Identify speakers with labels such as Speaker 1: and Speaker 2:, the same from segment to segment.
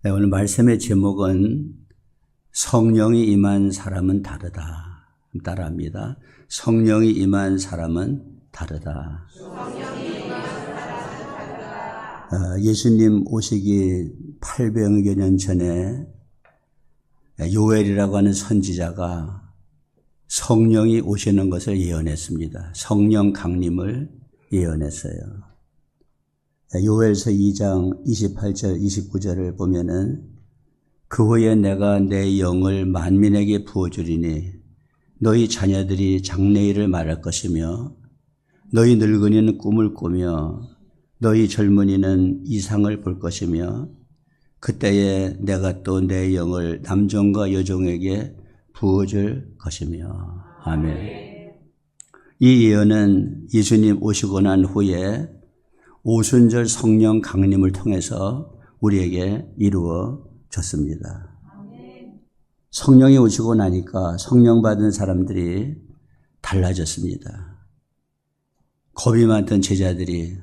Speaker 1: 네, 오늘 말씀의 제목은 성령이 임한 사람은 다르다. 따라합니다. 성령이 임한 사람은 다르다. 예수님 오시기 800여 년 전에 요엘이라고 하는 선지자가 성령이 오시는 것을 예언했습니다. 성령 강림을 예언했어요. 요엘서 2장 28절 29절을 보면은 그 후에 내가 내 영을 만민에게 부어주리니 너희 자녀들이 장래일을 말할 것이며 너희 늙은이는 꿈을 꾸며 너희 젊은이는 이상을 볼 것이며 그때에 내가 또 내 영을 남종과 여종에게 부어줄 것이며. 아멘. 이 예언은 예수님 오시고 난 후에 오순절 성령 강림을 통해서 우리에게 이루어졌습니다. 성령이 오시고 나니까 성령 받은 사람들이 달라졌습니다. 겁이 많던 제자들이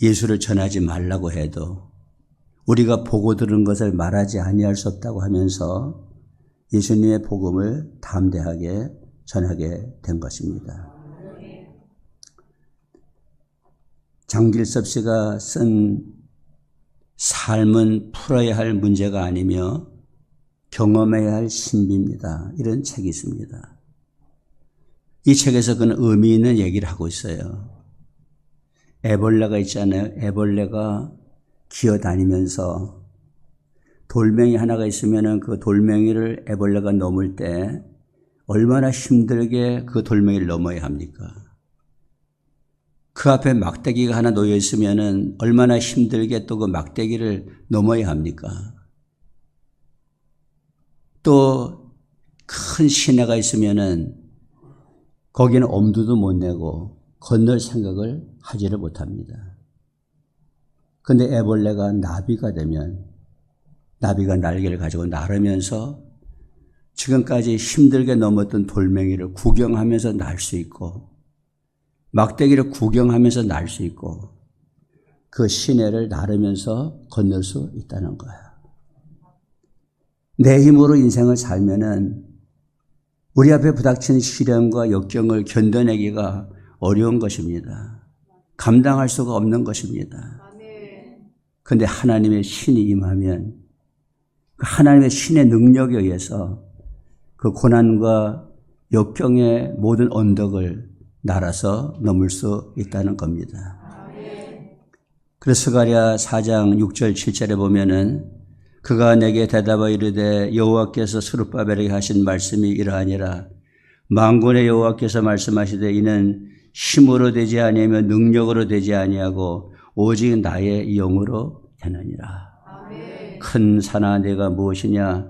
Speaker 1: 예수를 전하지 말라고 해도 우리가 보고 들은 것을 말하지 아니할 수 없다고 하면서 예수님의 복음을 담대하게 전하게 된 것입니다. 장길섭 씨가 쓴 삶은 풀어야 할 문제가 아니며 경험해야 할 신비입니다. 이런 책이 있습니다. 이 책에서 그는 의미 있는 얘기를 하고 있어요. 애벌레가 있잖아요. 애벌레가 기어다니면서 돌멩이 하나가 있으면 그 돌멩이를 애벌레가 넘을 때 얼마나 힘들게 그 돌멩이를 넘어야 합니까? 그 앞에 막대기가 하나 놓여 있으면 얼마나 힘들게 또 그 막대기를 넘어야 합니까? 또 큰 시내가 있으면 거기는 엄두도 못 내고 건널 생각을 하지를 못합니다. 그런데 애벌레가 나비가 되면 나비가 날개를 가지고 날으면서 지금까지 힘들게 넘었던 돌멩이를 구경하면서 날 수 있고 막대기를 구경하면서 날 수 있고 그 시내를 나르면서 건널 수 있다는 거야. 내 힘으로 인생을 살면은 우리 앞에 부닥친 시련과 역경을 견뎌내기가 어려운 것입니다. 감당할 수가 없는 것입니다. 그런데 하나님의 신이 임하면 그 하나님의 신의 능력에 의해서 그 고난과 역경의 모든 언덕을 날아서 넘을 수 있다는 겁니다. 그래서 스가랴 4장 6절 7절에 보면은 그가 내게 대답하여 이르되 여호와께서 스룹바벨에게 하신 말씀이 이러하니라. 만군의 여호와께서 말씀하시되 이는 힘으로 되지 아니하며 능력으로 되지 아니하고 오직 나의 영으로 되느니라. 큰 산아 내가 무엇이냐?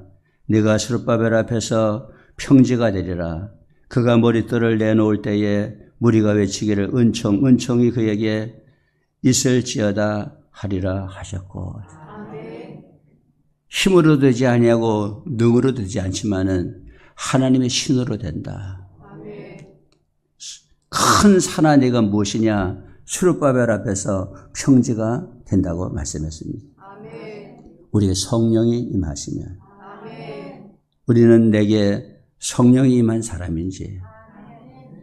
Speaker 1: 네가 스룹바벨 앞에서 평지가 되리라. 그가 머릿돌을 내놓을 때에 무리가 외치기를 은총이 그에게 있을지어다 하리라 하셨고. 힘으로 되지 아니하고 능으로 되지 않지만은 하나님의 신으로 된다. 큰 산아 네가 무엇이냐? 스룹바벨 앞에서 평지가 된다고 말씀했습니다. 우리의 성령이 임하시면 우리는 내게 성령이 임한 사람인지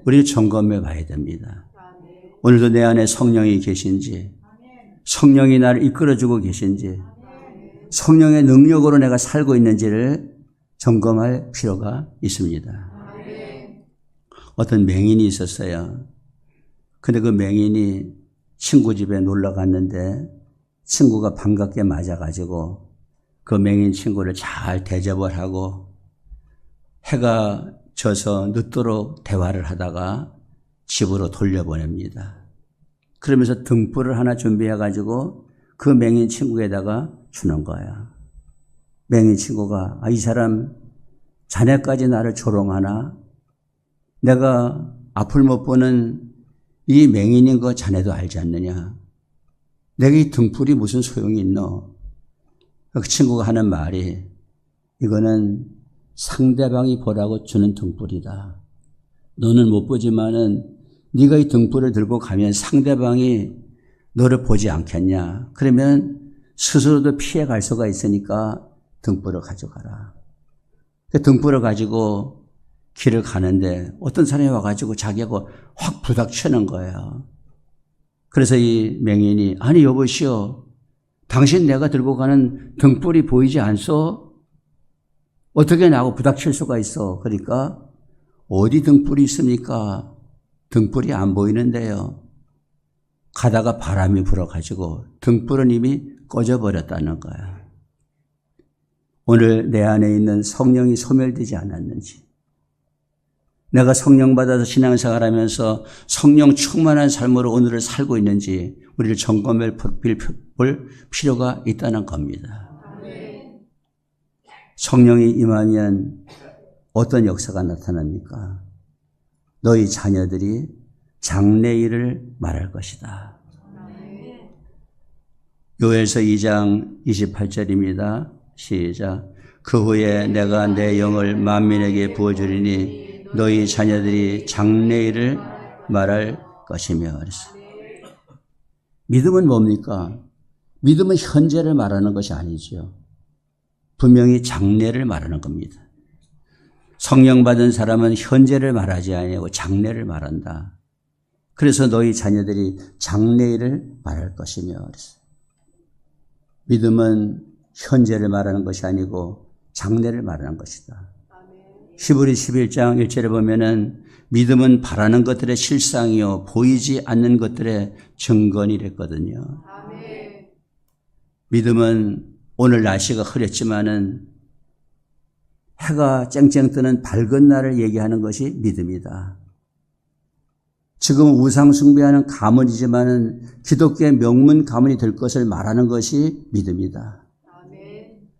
Speaker 1: 우리를 점검해 봐야 됩니다. 오늘도 내 안에 성령이 계신지, 성령이 나를 이끌어주고 계신지, 성령의 능력으로 내가 살고 있는지를 점검할 필요가 있습니다. 어떤 맹인이 있었어요. 근데 그 맹인이 친구 집에 놀러 갔는데 친구가 반갑게 맞아가지고 그 맹인 친구를 잘 대접을 하고 해가 져서 늦도록 대화를 하다가 집으로 돌려보냅니다. 그러면서 등불을 하나 준비해가지고 그 맹인 친구에다가 주는 거야. 맹인 친구가 이 사람 자네까지 나를 조롱하나? 내가 앞을 못 보는 이 맹인인 거 자네도 알지 않느냐? 내가 이 등불이 무슨 소용이 있노? 그 친구가 하는 말이 이거는 상대방이 보라고 주는 등불이다. 너는 못 보지만은 네가 이 등불을 들고 가면 상대방이 너를 보지 않겠냐? 그러면 스스로도 피해갈 수가 있으니까 등불을 가져가라. 등불을 가지고 길을 가는데 어떤 사람이 와가지고 자기하고 확 부닥치는 거예요. 그래서 이 맹인이 아니 여보시오, 당신 내가 들고 가는 등불이 보이지 않소? 어떻게 나하고 부닥칠 수가 있어? 그러니까 어디 등불이 있습니까? 등불이 안 보이는데요. 가다가 바람이 불어가지고 등불은 이미 꺼져버렸다는 거야. 오늘 내 안에 있는 성령이 소멸되지 않았는지, 내가 성령 받아서 신앙생활 하면서 성령 충만한 삶으로 오늘을 살고 있는지 우리를 점검해 볼 필요가 있다는 겁니다. 성령이 임하면 어떤 역사가 나타납니까? 너희 자녀들이 장래일을 말할 것이다. 요엘서 2장 28절입니다. 시작. 그 후에 내가 내 영을 만민에게 부어주리니 너희 자녀들이 장래일을 말할 것이며. 믿음은 뭡니까? 믿음은 현재를 말하는 것이 아니죠. 분명히 장래를 말하는 겁니다. 성령 받은 사람은 현재를 말하지 아니하고 장래를 말한다. 그래서 너희 자녀들이 장래일을 말할 것이며. 믿음은 현재를 말하는 것이 아니고 장래를 말하는 것이다. 히브리 11장 1절에 보면은 믿음은 바라는 것들의 실상이요 보이지 않는 것들의 증거니랬거든요. 믿음은 오늘 날씨가 흐렸지만은 해가 쨍쨍 뜨는 밝은 날을 얘기하는 것이 믿음이다. 지금 우상 숭배하는 가문이지만은 기독교의 명문 가문이 될 것을 말하는 것이 믿음이다.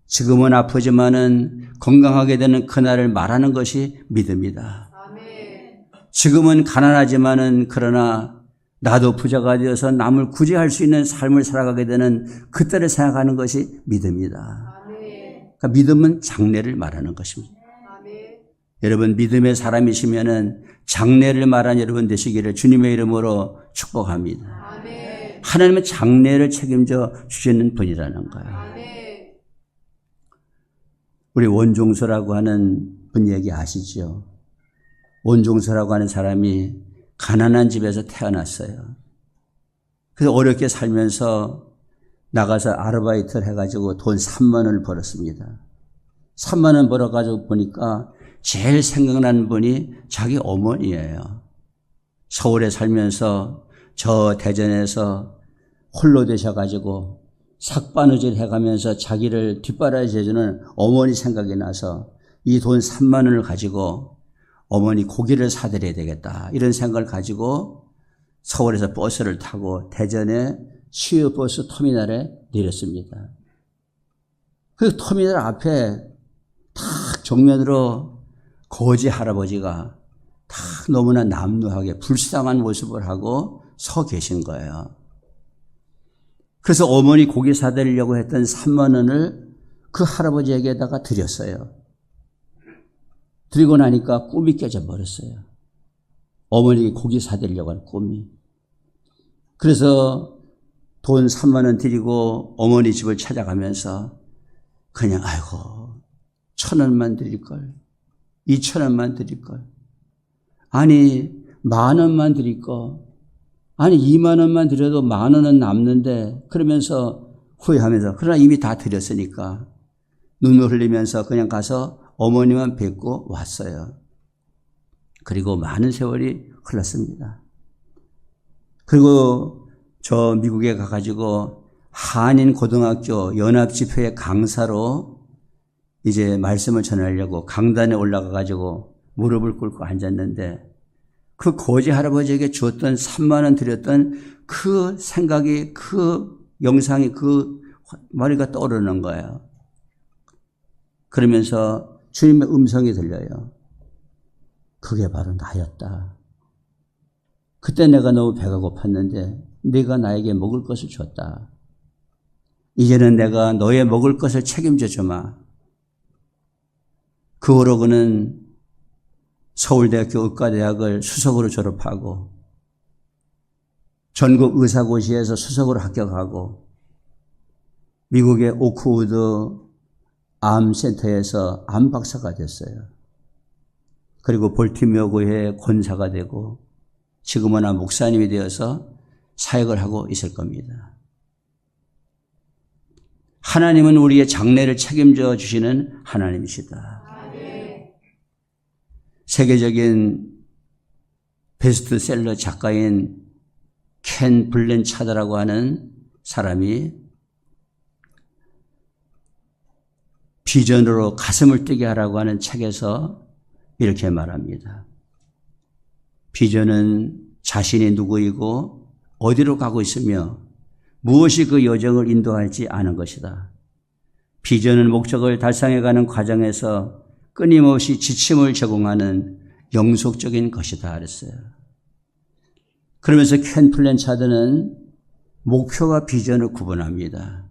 Speaker 1: 지금은 아프지만은 건강하게 되는 그날을 말하는 것이 믿음이다. 지금은 가난하지만은 그러나 나도 부자가 되어서 남을 구제할 수 있는 삶을 살아가게 되는 그때를 생각하는 것이 믿음이다. 그러니까 믿음은 장래를 말하는 것입니다. 여러분 믿음의 사람이시면은 장래를 말한 여러분 되시기를 주님의 이름으로 축복합니다. 하나님은 장래를 책임져 주시는 분이라는 거예요. 우리 원종서라고 하는 분 얘기 아시죠? 원종서라고 하는 사람이 가난한 집에서 태어났어요. 그래서 어렵게 살면서 나가서 아르바이트를 해가지고 돈 3만 원을 벌었습니다. 3만 원 벌어가지고 보니까 제일 생각나는 분이 자기 어머니예요. 서울에 살면서 저 대전에서 홀로 되셔가지고 삭바느질 해가면서 자기를 뒷바라지해주는 어머니 생각이 나서 이 돈 3만 원을 가지고 어머니 고기를 사드려야 되겠다 이런 생각을 가지고 서울에서 버스를 타고 대전의 시외버스 터미널에 내렸습니다. 그 터미널 앞에 탁 정면으로 거지 할아버지가 탁 너무나 남루하게 불쌍한 모습을 하고 서 계신 거예요. 그래서 어머니 고기 사드리려고 했던 3만 원을 그 할아버지에게다가 드렸어요. 드리고 나니까 꿈이 깨져버렸어요. 어머니 고기 사드리려고 한 꿈이. 그래서 돈 3만 원 드리고 어머니 집을 찾아가면서 그냥 아이고 1,000원만 드릴걸, 2,000원만 드릴걸, 아니 10,000원만 드릴걸, 아니 2만 원만 드려도 10,000원은 남는데 그러면서 후회하면서 그러나 이미 다 드렸으니까 눈물 흘리면서 그냥 가서 어머니만 뵙고 왔어요. 그리고 많은 세월이 흘렀습니다. 그리고 저 미국에 가가지고 한인 고등학교 연합집회 강사로 이제 말씀을 전하려고 강단에 올라가가지고 무릎을 꿇고 앉았는데 그 거지 할아버지에게 주었던 3만 원 드렸던 그 생각이, 그 영상이, 그 머리가 떠오르는 거예요. 그러면서 주님의 음성이 들려요. 그게 바로 나였다. 그때 내가 너무 배가 고팠는데 네가 나에게 먹을 것을 줬다. 이제는 내가 너의 먹을 것을 책임져 주마. 그 후로 그는 서울대학교 의과대학을 수석으로 졸업하고 전국 의사고시에서 수석으로 합격하고 미국의 오크우드 암센터에서 암박사가 됐어요. 그리고 볼티모어 교회의 권사가 되고 지금은 목사님이 되어서 사역을 하고 있을 겁니다. 하나님은 우리의 장래를 책임져 주시는 하나님이시다. 세계적인 베스트셀러 작가인 켄 블랜차드라고 하는 사람이 비전으로 가슴을 뛰게 하라고 하는 책에서 이렇게 말합니다. 비전은 자신이 누구이고 어디로 가고 있으며 무엇이 그 여정을 인도할지 아는 것이다. 비전은 목적을 달성해가는 과정에서 끊임없이 지침을 제공하는 영속적인 것이다 그랬어요. 그러면서 켄 플랜차드는 목표와 비전을 구분합니다.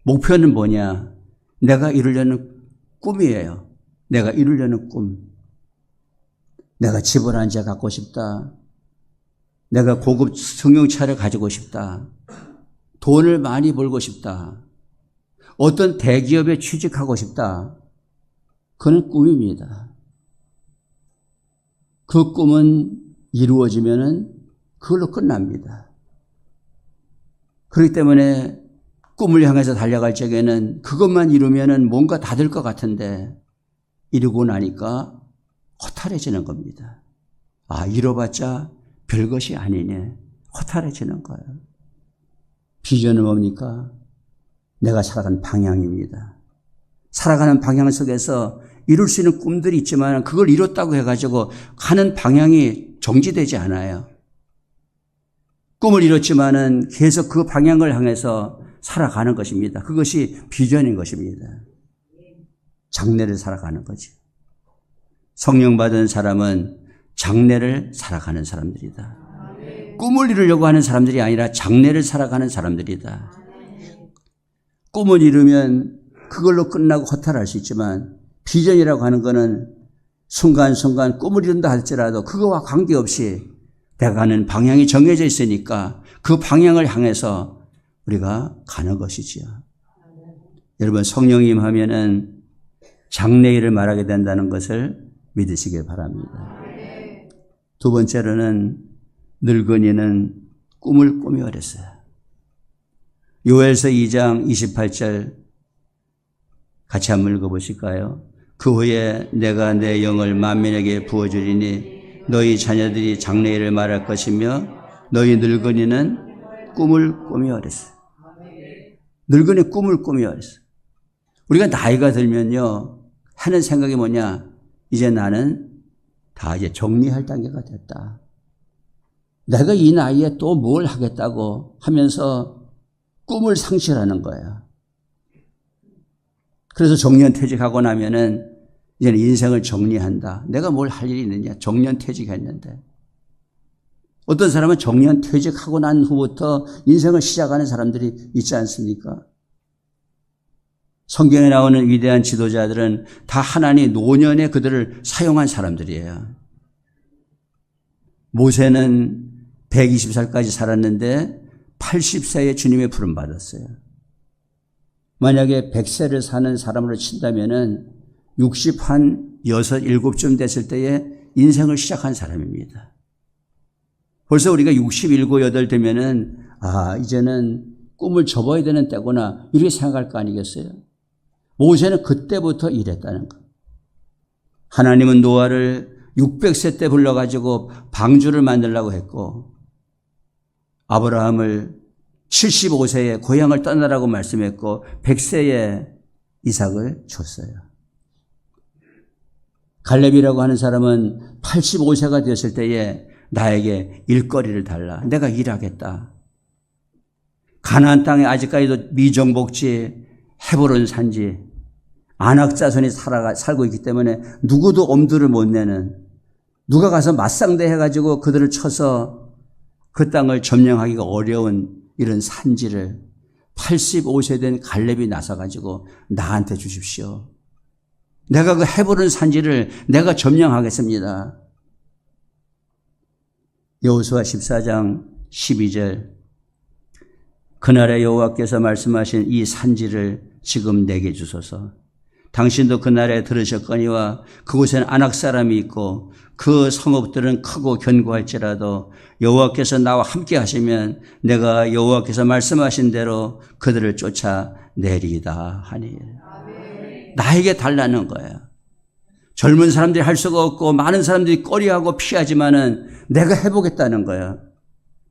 Speaker 1: 목표는 뭐냐? 내가 이루려는 꿈이에요. 내가 이루려는 꿈. 내가 집을 한 채 갖고 싶다. 내가 고급 승용차를 가지고 싶다. 돈을 많이 벌고 싶다. 어떤 대기업에 취직하고 싶다. 그건 꿈입니다. 그 꿈은 이루어지면은 그걸로 끝납니다. 그렇기 때문에 꿈을 향해서 달려갈 적에는 그것만 이루면은 뭔가 다 될 것 같은데 이루고 나니까 허탈해지는 겁니다. 이뤄봤자 별것이 아니네. 허탈해지는 거예요. 비전은 뭡니까? 내가 살아가는 방향입니다. 살아가는 방향 속에서 이룰 수 있는 꿈들이 있지만 그걸 이뤘다고 해가지고 가는 방향이 정지되지 않아요. 꿈을 이뤘지만은 계속 그 방향을 향해서 살아가는 것입니다. 그것이 비전인 것입니다. 장래를 살아가는 거지. 성령 받은 사람은 장래를 살아가는 사람들이다. 꿈을 이루려고 하는 사람들이 아니라 장래를 살아가는 사람들이다. 꿈을 이루면 그걸로 끝나고 허탈할 수 있지만 비전이라고 하는 것은 순간순간 꿈을 이룬다 할지라도 그거와 관계없이 내가 가는 방향이 정해져 있으니까 그 방향을 향해서 우리가 가는 것이지요. 여러분 성령님 하면은 장래 일을 말하게 된다는 것을 믿으시길 바랍니다. 두 번째로는 늙은이는 꿈을 꾸며 그랬어요. 요엘서 2장 28절 같이 한번 읽어보실까요? 그 후에 내가 내 영을 만민에게 부어주리니 너희 자녀들이 장래 일을 말할 것이며 너희 늙은이는 꿈을 꾸며 그랬어요. 늙은이 꿈을 꾸며 그랬어요. 우리가 나이가 들면요 하는 생각이 뭐냐? 이제 나는 다 이제 정리할 단계가 됐다. 내가 이 나이에 또 뭘 하겠다고 하면서 꿈을 상실하는 거예요. 그래서 정년퇴직하고 나면은 이제는 인생을 정리한다. 내가 뭘 할 일이 있느냐? 정년퇴직했는데. 어떤 사람은 정년퇴직하고 난 후부터 인생을 시작하는 사람들이 있지 않습니까? 성경에 나오는 위대한 지도자들은 다 하나님 노년에 그들을 사용한 사람들이에요. 모세는 120살까지 살았는데 80세에 주님의 부름 받았어요. 만약에 100세를 사는 사람으로 친다면은 60 한 6, 7쯤 됐을 때에 인생을 시작한 사람입니다. 벌써 우리가 67, 8 되면은 이제는 꿈을 접어야 되는 때구나 이렇게 생각할 거 아니겠어요? 모세는 그때부터 일했다는 거. 하나님은 노아를 600세 때 불러가지고 방주를 만들라고 했고 아브라함을 75세에 고향을 떠나라고 말씀했고 100세에 이삭을 줬어요. 갈렙이라고 하는 사람은 85세가 되었을 때에 나에게 일거리를 달라. 내가 일하겠다. 가나안 땅에 아직까지도 미정복지, 헤브론 산지, 안악자손이 살고 있기 때문에 누구도 엄두를 못 내는, 누가 가서 맞상대 해가지고 그들을 쳐서 그 땅을 점령하기가 어려운 이런 산지를 85세 된 갈렙이 나서가지고 나한테 주십시오. 내가 그 헤브론 산지를 내가 점령하겠습니다. 여호수아 14장 12절 그날에 여호와께서 말씀하신 이 산지를 지금 내게 주소서. 당신도 그날에 들으셨거니와 그곳에는 아낙 사람이 있고 그 성읍들은 크고 견고할지라도 여호와께서 나와 함께 하시면 내가 여호와께서 말씀하신 대로 그들을 쫓아내리이다 하니. 나에게 달라는 거예요. 젊은 사람들이 할 수가 없고 많은 사람들이 꺼려하고 피하지만은 내가 해보겠다는 거예요.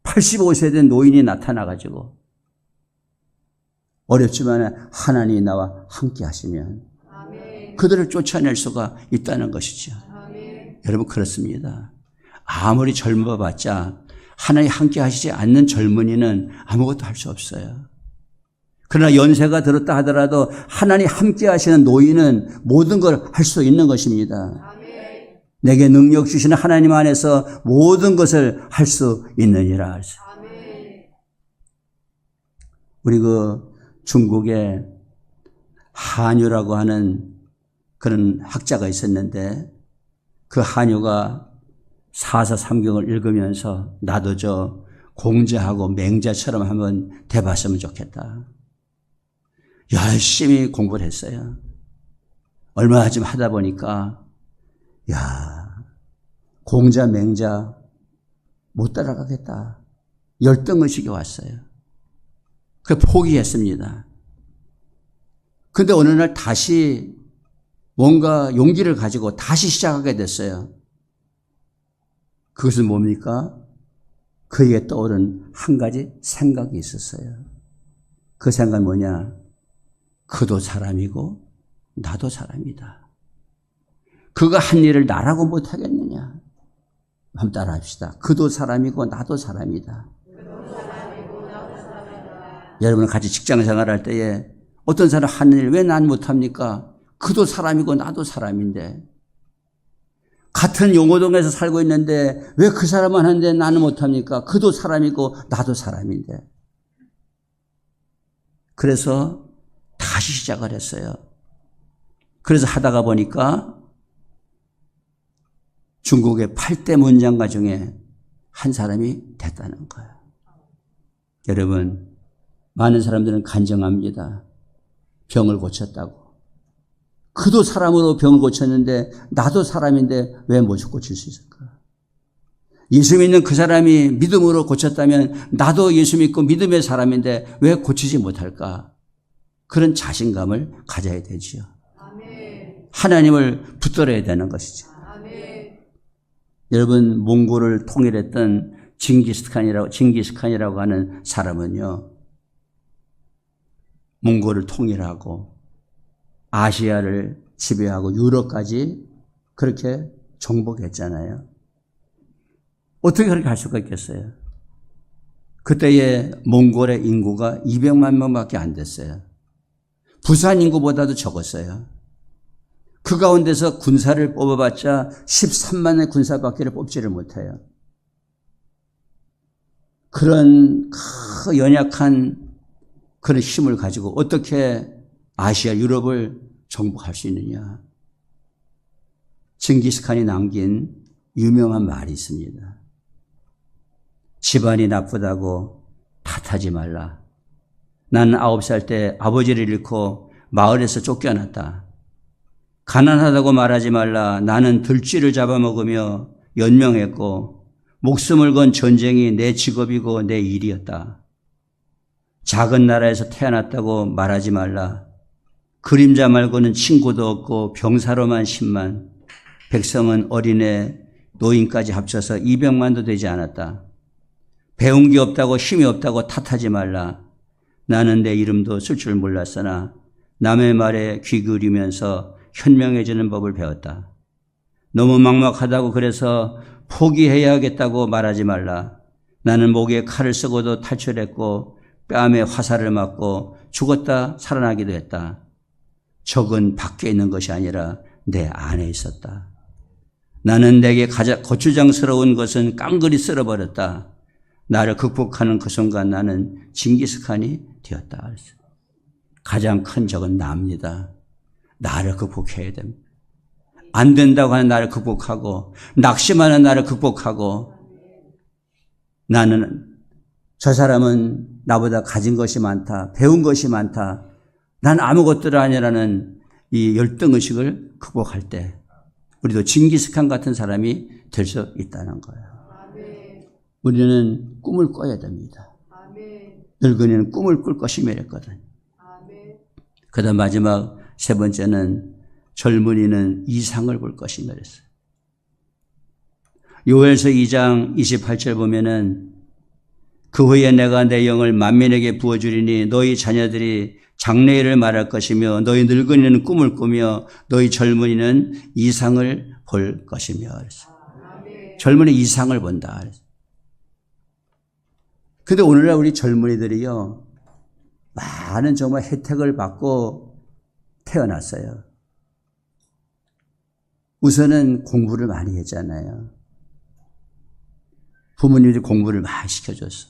Speaker 1: 85세 된 노인이 나타나가지고 어렵지만 하나님이 나와 함께 하시면 그들을 쫓아낼 수가 있다는 것이죠. 여러분 그렇습니다. 아무리 젊어봤자 하나님 함께 하시지 않는 젊은이는 아무것도 할 수 없어요. 그러나 연세가 들었다 하더라도 하나님 함께 하시는 노인은 모든 걸 할 수 있는 것입니다. 내게 능력 주시는 하나님 안에서 모든 것을 할 수 있느니라. 우리 중국에 한유라고 하는 그런 학자가 있었는데 그 한유가 사서삼경을 읽으면서 나도 저 공자하고 맹자처럼 한번 돼봤으면 좋겠다. 열심히 공부를 했어요. 얼마 좀 하다 보니까 공자 맹자 못 따라가겠다. 열등의식이 왔어요. 그래서 포기했습니다. 근데 어느 날 다시 뭔가 용기를 가지고 다시 시작하게 됐어요. 그것은 뭡니까? 그에게 떠오른 한 가지 생각이 있었어요. 그 생각은 뭐냐? 그도 사람이고 나도 사람이다. 그가 한 일을 나라고 못하겠느냐? 한번 따라합시다. 그도 사람이고 나도 사람이다. 여러분 같이 직장생활할 때에 어떤 사람 하는 일 왜 난 못합니까? 그도 사람이고 나도 사람인데 같은 용호동에서 살고 있는데 왜 그 사람은 하는데 나는 못합니까? 그도 사람이고 나도 사람인데. 그래서 다시 시작을 했어요. 그래서 하다가 보니까 중국의 8대 문장가 중에 한 사람이 됐다는 거예요. 여러분 많은 사람들은 간증합니다. 병을 고쳤다고. 그도 사람으로 병을 고쳤는데 나도 사람인데 왜 못 고칠 수 있을까? 예수 믿는 그 사람이 믿음으로 고쳤다면 나도 예수 믿고 믿음의 사람인데 왜 고치지 못할까? 그런 자신감을 가져야 되지요. 하나님을 붙들어야 되는 것이죠. 여러분 몽골을 통일했던 징기스칸이라고 하는 사람은요. 몽골을 통일하고 아시아를 지배하고 유럽까지 그렇게 정복했잖아요. 어떻게 그렇게 할 수가 있겠어요? 그때의 몽골의 인구가 200만 명밖에 안 됐어요. 부산 인구보다도 적었어요. 그 가운데서 군사를 뽑아봤자 13만의 군사밖에 뽑지를 못해요. 그런 연약한 그런 힘을 가지고 어떻게 아시아, 유럽을 정복할 수 있느냐. 징기스칸이 남긴 유명한 말이 있습니다. 집안이 나쁘다고 탓하지 말라. 나는 9살 때 아버지를 잃고 마을에서 쫓겨났다. 가난하다고 말하지 말라. 나는 들쥐를 잡아먹으며 연명했고 목숨을 건 전쟁이 내 직업이고 내 일이었다. 작은 나라에서 태어났다고 말하지 말라. 그림자 말고는 친구도 없고 병사로만 10만, 백성은 어린애, 노인까지 합쳐서 200만도 되지 않았다. 배운 게 없다고 힘이 없다고 탓하지 말라. 나는 내 이름도 쓸 줄 몰랐으나 남의 말에 귀 기울이면서 현명해지는 법을 배웠다. 너무 막막하다고 그래서 포기해야겠다고 말하지 말라. 나는 목에 칼을 쓰고도 탈출했고 뺨에 화살을 맞고 죽었다 살아나기도 했다. 적은 밖에 있는 것이 아니라 내 안에 있었다. 나는 내게 가장 고추장스러운 것은 깡그리 쓸어버렸다. 나를 극복하는 그 순간 나는 징기스칸이 되었다. 가장 큰 적은 나입니다. 나를 극복해야 됩니다. 안 된다고 하는 나를 극복하고 낙심하는 나를 극복하고 나는 저 사람은 나보다 가진 것이 많다. 배운 것이 많다. 난 아무것도 아니라는 이 열등의식을 극복할 때 우리도 징기스칸 같은 사람이 될 수 있다는 거예요. 우리는 꿈을 꿔야 됩니다. 늙은이는 꿈을 꿀 것이 매력거든. 그 다음 마지막 세 번째는 젊은이는 이상을 볼 것이 매력어요. 요엘서 2장 28절 보면은 그 후에 내가 내 영을 만민에게 부어주리니 너희 자녀들이 장래일을 말할 것이며 너희 늙은이는 꿈을 꾸며 너희 젊은이는 이상을 볼 것이며 젊은이 이상을 본다. 근데 오늘날 우리 젊은이들이요 많은 정말 혜택을 받고 태어났어요. 우선은 공부를 많이 했잖아요. 부모님이 공부를 많이 시켜줬어.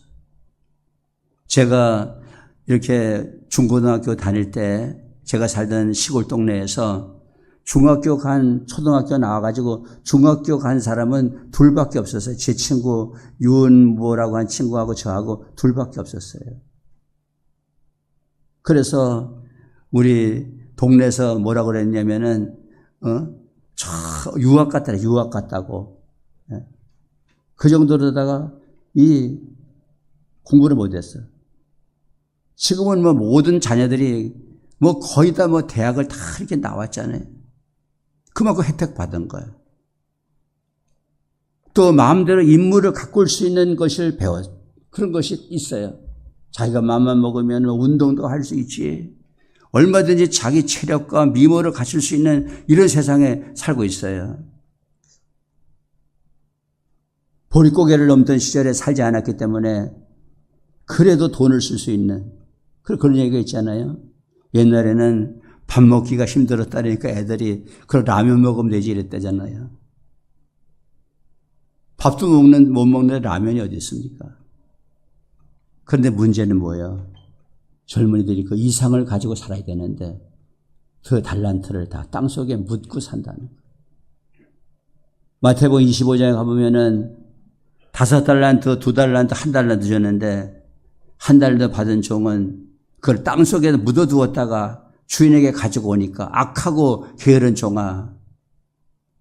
Speaker 1: 제가 이렇게 중고등학교 다닐 때 제가 살던 시골 동네에서 중학교 간 초등학교 나와가지고 중학교 간 사람은 둘밖에 없었어요. 제 친구 윤모라고 한 친구하고 저하고 둘밖에 없었어요. 그래서 우리 동네에서 뭐라고 그랬냐면은 저 유학 갔다래. 유학 갔다고. 그 정도로다가 이 공부를 못했어. 지금은 뭐 모든 자녀들이 뭐 거의 다 뭐 대학을 다 이렇게 나왔잖아요. 그만큼 혜택 받은 거예요. 또 마음대로 인물을 가꿀 수 있는 것을 그런 것이 있어요. 자기가 마음만 먹으면 운동도 할 수 있지. 얼마든지 자기 체력과 미모를 갖출 수 있는 이런 세상에 살고 있어요. 보릿고개를 넘던 시절에 살지 않았기 때문에 그래도 돈을 쓸 수 있는 그런 얘기가 있잖아요. 옛날에는 밥 먹기가 힘들었다니까 애들이 그럼 라면 먹으면 되지 이랬다잖아요. 밥도 못 먹는 라면이 어디 있습니까? 그런데 문제는 뭐예요? 젊은이들이 그 이상을 가지고 살아야 되는데 그 달란트를 다 땅속에 묻고 산다는 거예요. 마태복음 25장에 가보면은 5달란트, 2달란트, 1달란트 줬는데 1달란트 받은 종은 그걸 땅속에 묻어두었다가 주인에게 가지고 오니까 악하고 게으른 종아.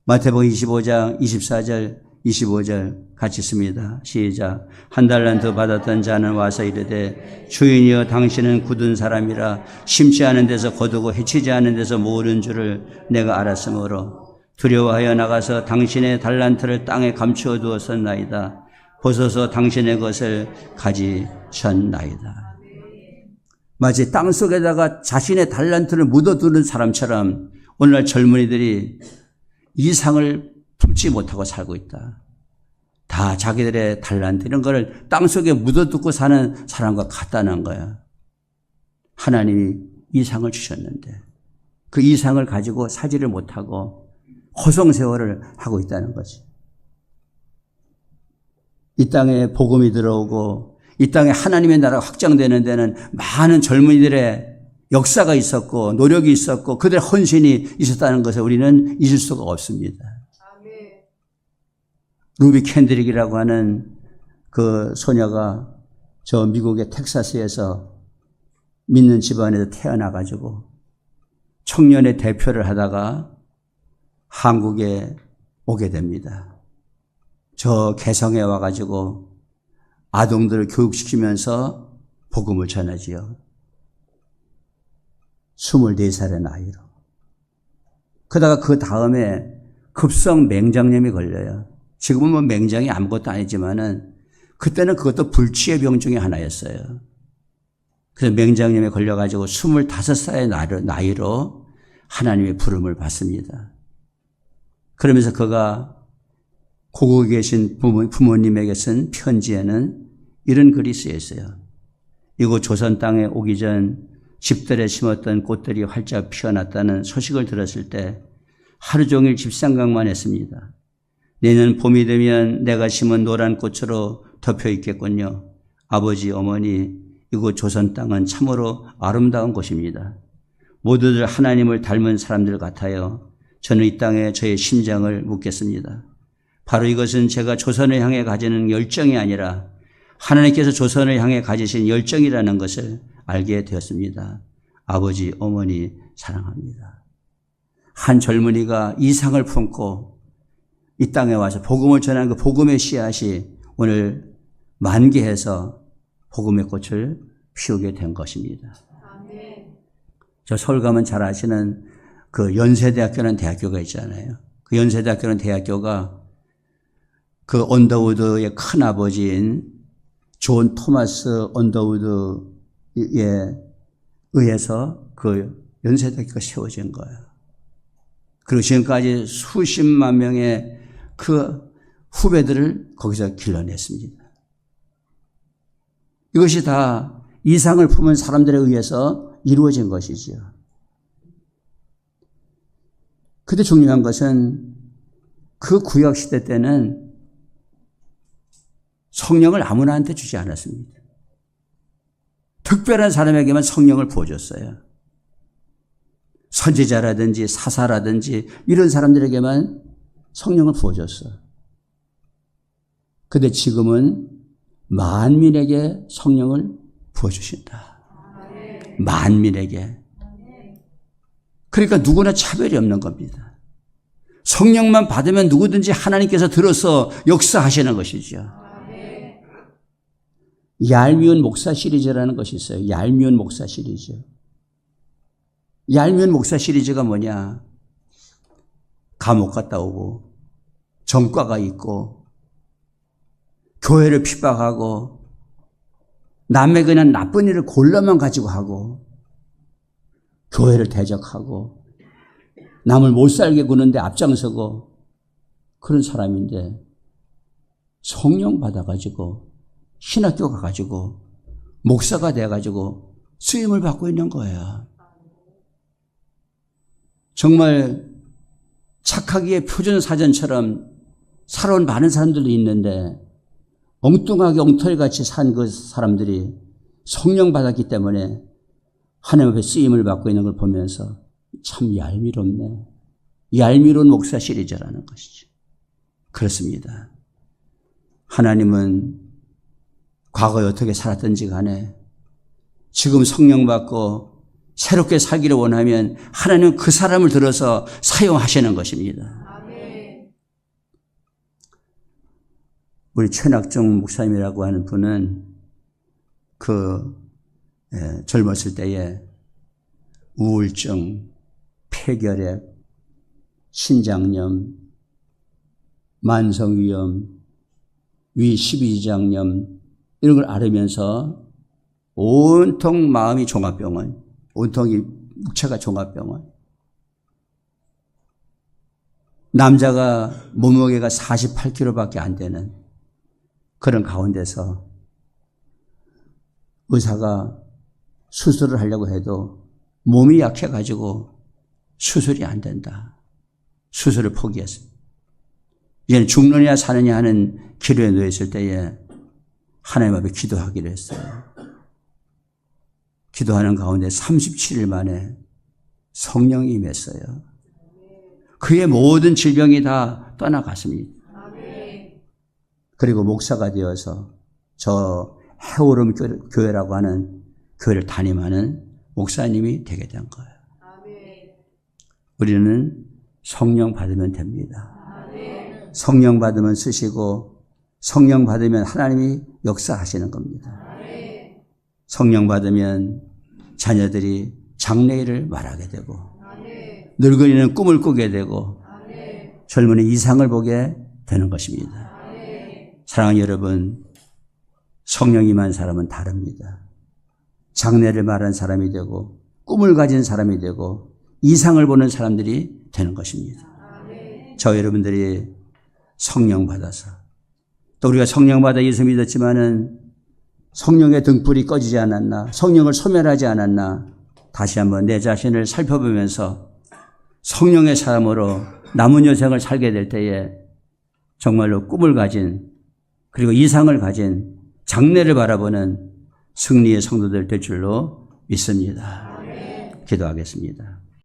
Speaker 1: 마태복음 25장 24절 25절 같이 씁니다. 시작. 1달란트 받았던 자는 와서 이르되 주인이여 당신은 굳은 사람이라 심지 않은 데서 거두고 해치지 않은 데서 모으는 줄을 내가 알았으므로 두려워하여 나가서 당신의 달란트를 땅에 감추어 두었었나이다. 보소서 당신의 것을 가지셨나이다. 마치 땅속에다가 자신의 달란트를 묻어두는 사람처럼 오늘날 젊은이들이 이상을 품지 못하고 살고 있다. 다 자기들의 달란트 이런 거를 땅속에 묻어두고 사는 사람과 같다는 거야. 하나님이 이상을 주셨는데 그 이상을 가지고 사지를 못하고 허송세월을 하고 있다는 거지. 이 땅에 복음이 들어오고 이 땅에 하나님의 나라가 확장되는 데는 많은 젊은이들의 역사가 있었고 노력이 있었고 그들의 헌신이 있었다는 것을 우리는 잊을 수가 없습니다. 루비 캔드릭이라고 하는 그 소녀가 저 미국의 텍사스에서 믿는 집안에서 태어나가지고 청년의 대표를 하다가 한국에 오게 됩니다. 저 개성에 와가지고 아동들을 교육시키면서 복음을 전하지요. 24살의 나이로. 그러다가 그 다음에 급성 맹장염이 걸려요. 지금은 뭐 맹장이 아무것도 아니지만은 그때는 그것도 불치의 병 중에 하나였어요. 그래서 맹장염에 걸려가지고 25살의 나이로 하나님의 부름을 받습니다. 그러면서 그가 고국에 계신 부모님에게 쓴 편지에는 이런 글이 쓰여 있어요. 이곳 조선 땅에 오기 전 집들에 심었던 꽃들이 활짝 피어났다는 소식을 들었을 때 하루 종일 집 생각만 했습니다. 내년 봄이 되면 내가 심은 노란 꽃으로 덮여 있겠군요. 아버지, 어머니, 이곳 조선 땅은 참으로 아름다운 곳입니다. 모두들 하나님을 닮은 사람들 같아요. 저는 이 땅에 저의 심장을 묻겠습니다. 바로 이것은 제가 조선을 향해 가지는 열정이 아니라 하나님께서 조선을 향해 가지신 열정이라는 것을 알게 되었습니다. 아버지, 어머니 사랑합니다. 한 젊은이가 이상을 품고 이 땅에 와서 복음을 전하는 그 복음의 씨앗이 오늘 만개해서 복음의 꽃을 피우게 된 것입니다. 저 서울 가면 잘 아시는 그 연세대학교라는 대학교가 있잖아요. 그 연세대학교라는 대학교가 그 언더우드의 큰아버지인 존 토마스 언더우드에 의해서 그 연세대학교가 세워진 거예요. 그리고 지금까지 수십만 명의 그 후배들을 거기서 길러냈습니다. 이것이 다 이상을 품은 사람들에 의해서 이루어진 것이죠. 근데 중요한 것은 그 구약시대 때는 성령을 아무나한테 주지 않았습니다. 특별한 사람에게만 성령을 부어줬어요. 선지자라든지 사사라든지 이런 사람들에게만 성령을 부어줬어요. 근데 지금은 만민에게 성령을 부어주신다. 만민에게. 그러니까 누구나 차별이 없는 겁니다. 성령만 받으면 누구든지 하나님께서 들어서 역사하시는 것이죠. 얄미운 목사 시리즈라는 것이 있어요. 얄미운 목사 시리즈. 얄미운 목사 시리즈가 뭐냐? 감옥 갔다 오고 전과가 있고 교회를 핍박하고 남의 그냥 나쁜 일을 골라만 가지고 하고 교회를 대적하고 남을 못 살게 구는데 앞장서고 그런 사람인데 성령 받아가지고 신학교 가가지고 목사가 돼가지고 수임을 받고 있는 거예요. 정말 착하기의 표준사전처럼 살아온 많은 사람들도 있는데 엉뚱하게 엉터리같이 산 그 사람들이 성령 받았기 때문에 하나님 앞에 쓰임을 받고 있는 걸 보면서 참 얄미롭네. 얄미로운 목사 시리즈라는 것이죠. 그렇습니다. 하나님은 과거에 어떻게 살았든지 간에 지금 성령 받고 새롭게 살기를 원하면 하나님은 그 사람을 들어서 사용하시는 것입니다. 우리 최낙종 목사님이라고 하는 분은 젊었을 때에 우울증, 폐결핵, 신장염, 만성위염, 위12지장염 이런 걸 앓으면서 온통 마음이 종합병원, 온통이 육체가 종합병원. 남자가 몸무게가 48kg밖에 안 되는 그런 가운데서 의사가 수술을 하려고 해도 몸이 약해가지고 수술이 안 된다. 수술을 포기했습니다. 이제는 죽느냐 사느냐 하는 기로에 놓였을 때에 하나님 앞에 기도하기로 했어요. 기도하는 가운데 37일 만에 성령이 임했어요. 그의 모든 질병이 다 떠나갔습니다. 그리고 목사가 되어서 저 해오름 교회라고 하는 교회를 담임하는 목사님이 되게 된 거예요. 우리는 성령 받으면 됩니다. 성령 받으면 쓰시고 성령 받으면 하나님이 역사하시는 겁니다. 성령 받으면 자녀들이 장래일을 말하게 되고 늙은이는 꿈을 꾸게 되고 젊은이 이상을 보게 되는 것입니다. 사랑하는 여러분, 성령 임한 사람은 다릅니다. 장래를 말하는 사람이 되고 꿈을 가진 사람이 되고 이상을 보는 사람들이 되는 것입니다. 저 여러분들이 성령 받아서 또 우리가 성령 받아 예수 믿었지만은 성령의 등불이 꺼지지 않았나, 성령을 소멸하지 않았나, 다시 한번 내 자신을 살펴보면서 성령의 사람으로 남은 여생을 살게 될 때에 정말로 꿈을 가진 그리고 이상을 가진 장래를 바라보는 승리의 성도들 될 줄로 믿습니다. 기도하겠습니다.